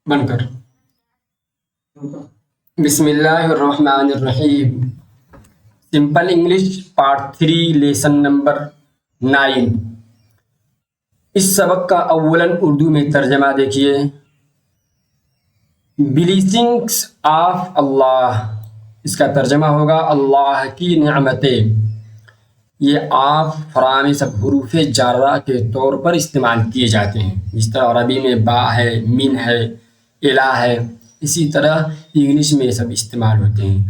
بن کر بسم اللہ الرحمن الرحیم simple English part 3 lesson number 9۔ اس سبق کا اولاً اردو میں ترجمہ دیکھیے۔ بلیسنگس آف اللہ، اس کا ترجمہ ہوگا اللہ کی نعمتیں۔ یہ آف فرامی سب حروف جارہ کے طور پر استعمال کیے جاتے ہیں، جس طرح عربی میں با ہے، من ہے، الہ ہے، اسی طرح انگلش میں یہ سب استعمال ہوتے ہیں۔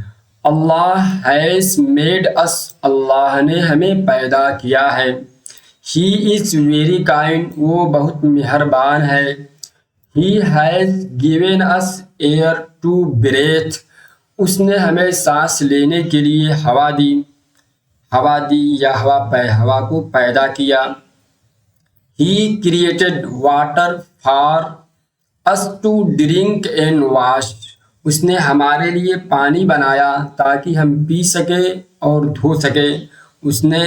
اللہ ہیز میڈ اس، اللہ نے ہمیں پیدا کیا ہے۔ ہی از ویری کائنڈ، وہ بہت مہربان ہے۔ He has given us air to breathe, اس نے ہمیں سانس لینے کے لیے ہوا دی یا ہوا کو پیدا کیا۔ He created water for us to drink and wash, اس نے ہمارے لیے پانی بنایا تاکہ ہم پی سکیں اور دھو سکیں۔ اس نے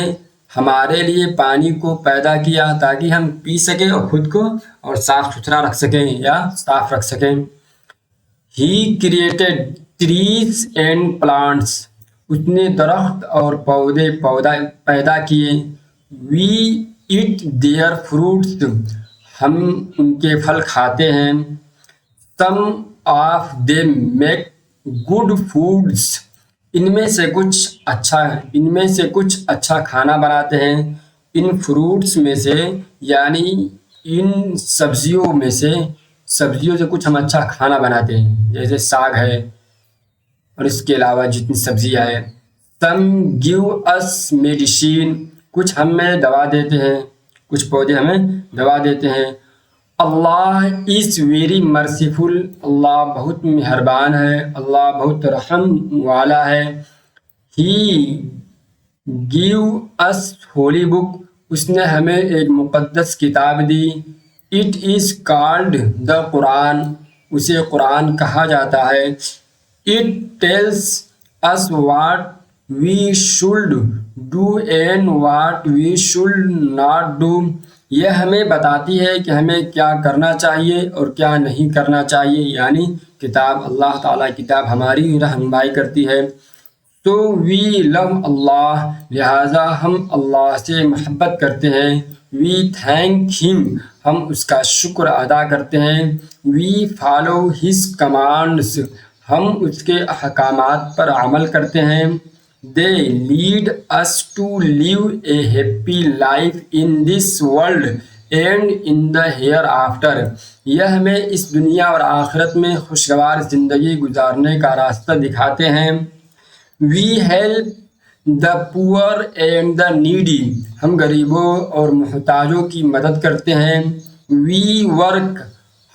ہمارے لیے پانی کو پیدا کیا تاکہ ہم پی سکیں اور خود کو اور صاف ستھرا رکھ سکیں یا صاف رکھ سکیں۔ He created trees and plants, اس نے درخت اور پودے پیدا کیے۔ وی ایٹ دیئر فروٹس، ہم ان کے پھل کھاتے ہیں۔ Some of them make good foods, ان میں سے کچھ اچھا کھانا بناتے ہیں۔ ان فروٹس میں سے یعنی ان سبزیوں سے کچھ ہم اچھا کھانا بناتے ہیں، جیسے ساگ ہے اور اس کے علاوہ جتنی سبزیاں ہیں۔ سم گیو اس میڈیسین، کچھ ہمیں دوا دیتے ہیں، کچھ پودے ہمیں دوا دیتے ہیں۔ اللہ از ویری مرسیفل، اللہ بہت مہربان ہے، اللہ بہت رحم والا ہے۔ ہی گیو اس ہولی بک، اس نے ہمیں ایک مقدس کتاب دی۔ اٹ از کالڈ دا قرآن، اسے قرآن کہا جاتا ہے۔ It tells us what we should do and what we should not do, یہ ہمیں بتاتی ہے کہ ہمیں کیا کرنا چاہیے اور کیا نہیں کرنا چاہیے، یعنی کتاب، اللہ تعالیٰ کتاب ہماری رہنمائی کرتی ہے۔ تو وی لو اللہ، لہٰذا ہم اللہ سے محبت کرتے ہیں۔ وی تھینک ہم، ہم اس کا شکر ادا کرتے ہیں۔ وی فالو ہز کمانڈس، ہم اس کے احکامات پر عمل کرتے ہیں۔ They lead us to live a happy life in this world and in the hereafter, یہ ہمیں اس دنیا اور آخرت میں خوشگوار زندگی گزارنے کا راستہ دکھاتے ہیں۔ We help the poor and the needy, ہم غریبوں اور محتاجوں کی مدد کرتے ہیں۔ We work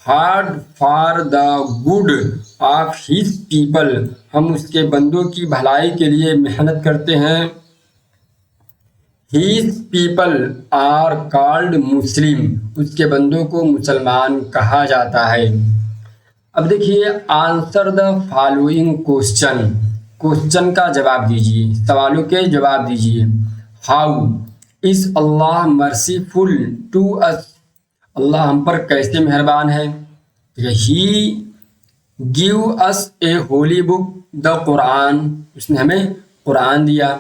hard for the good of his people, ہم اس کے بندوں کی بھلائی کے لیے محنت کرتے ہیں۔ ہیز پیپل آر کالڈ مسلم، اس کے بندوں کو مسلمان کہا جاتا ہے۔ اب دیکھیے، آنسر دا فالوئنگ کوشچن کا جواب دیجیے، سوالوں کے جواب دیجیے۔ How is Allah merciful to us, Allah ہم پر کیسے مہربان ہے۔ ہی گیو اس اے ہولی بک، دا قرآن، اس نے ہمیں قرآن دیا،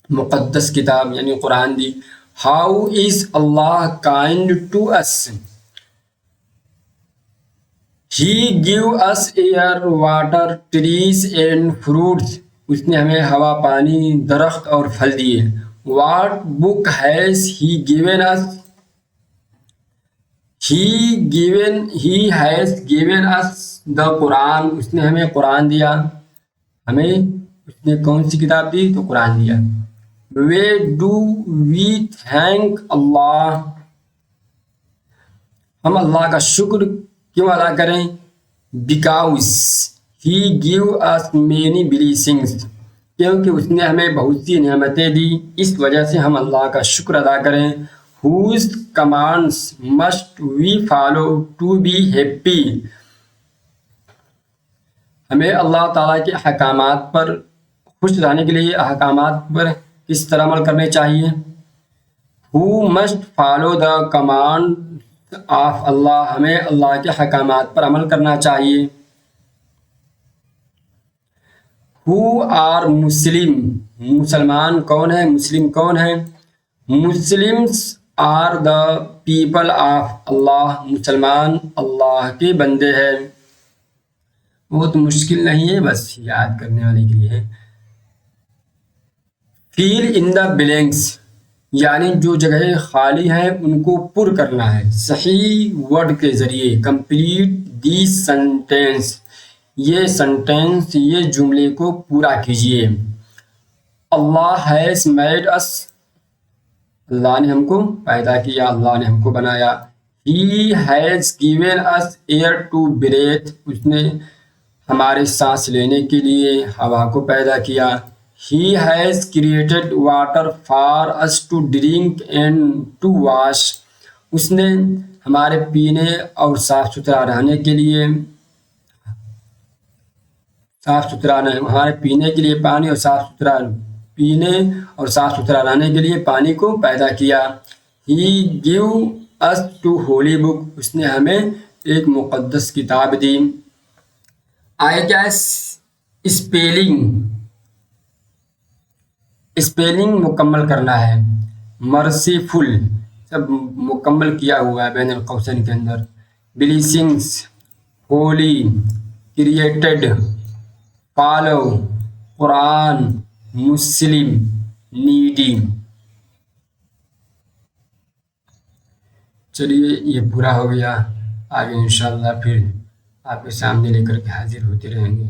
مقدس کتاب یعنی قرآن دی۔ How is Allah kind to us, he gave us air water trees and fruits, اس نے ہمیں ہوا، پانی، درخت اور پھل دیے۔ What book has he given us, he has given us the Quran, اس نے ہمیں قرآن دیا، ہمیں اس نے کون سی کتاب دی؟ تو قرآن دیا۔ وے ڈو وی تھینک اللہ، ہم اللہ کا شکر کیوں ادا کریں؟ بیکاؤز ہی گیو اس مینی بلیسنگس، کیونکہ اس نے ہمیں بہت سی نعمتیں دی، اس وجہ سے ہم اللہ کا شکر ادا کریں۔ whose commands must we follow to be happy، ہمیں اللہ تعالیٰ کے احکامات پر خوش رہنے کے لیے احکامات پر کس طرح عمل کرنے چاہیے۔ who must follow the commands of Allah, ہمیں اللہ کے احکامات پر عمل کرنا چاہیے. ہو آر مسلم، مسلمان کون ہے، مسلم کون ہے؟ Muslims are the people of Allah, مسلمان اللہ کے بندے ہیں. بہت مشکل نہیں ہے، بس یاد کرنے والے کے لیے ہے. فیل ان دا بلینکس، یعنی جو جگہیں خالی ہیں ان کو پر کرنا ہے صحیح ورڈ کے ذریعے. کمپلیٹ دی سینٹینس، یہ سینٹینس، یہ جملے کو پورا کیجیے. اللہ ہیز میڈ اس، اللہ نے ہم کو پیدا کیا، اللہ نے ہم کو بنایا. He has given us air to breathe, اس نے ہمارے سانس لینے کے لیے ہوا کو پیدا کیا. He has created water for us to drink and to wash، اس نے ہمارے پینے اور صاف ستھرا رہنے کے لیے، ہمارے پینے کے لیے پانی اور صاف ستھرا پینے اور صاف ستھرا رہنے کے لیے پانی کو پیدا کیا. He gave us to holy book، اس نے ہمیں ایک مقدس کتاب دی. آئے کیا اسپیلنگ مکمل کرنا ہے. مرسیفل سب مکمل کیا ہوا ہے بین القوسین کے اندر. بلیسنگس، ہولی، کریٹڈ، فالو، قرآن، مسلم، نیڈی. چلیے یہ پورا ہو گیا. آگے انشاءاللہ پھر آپ کے سامنے لے کر کے حاضر ہوتے رہیں گے.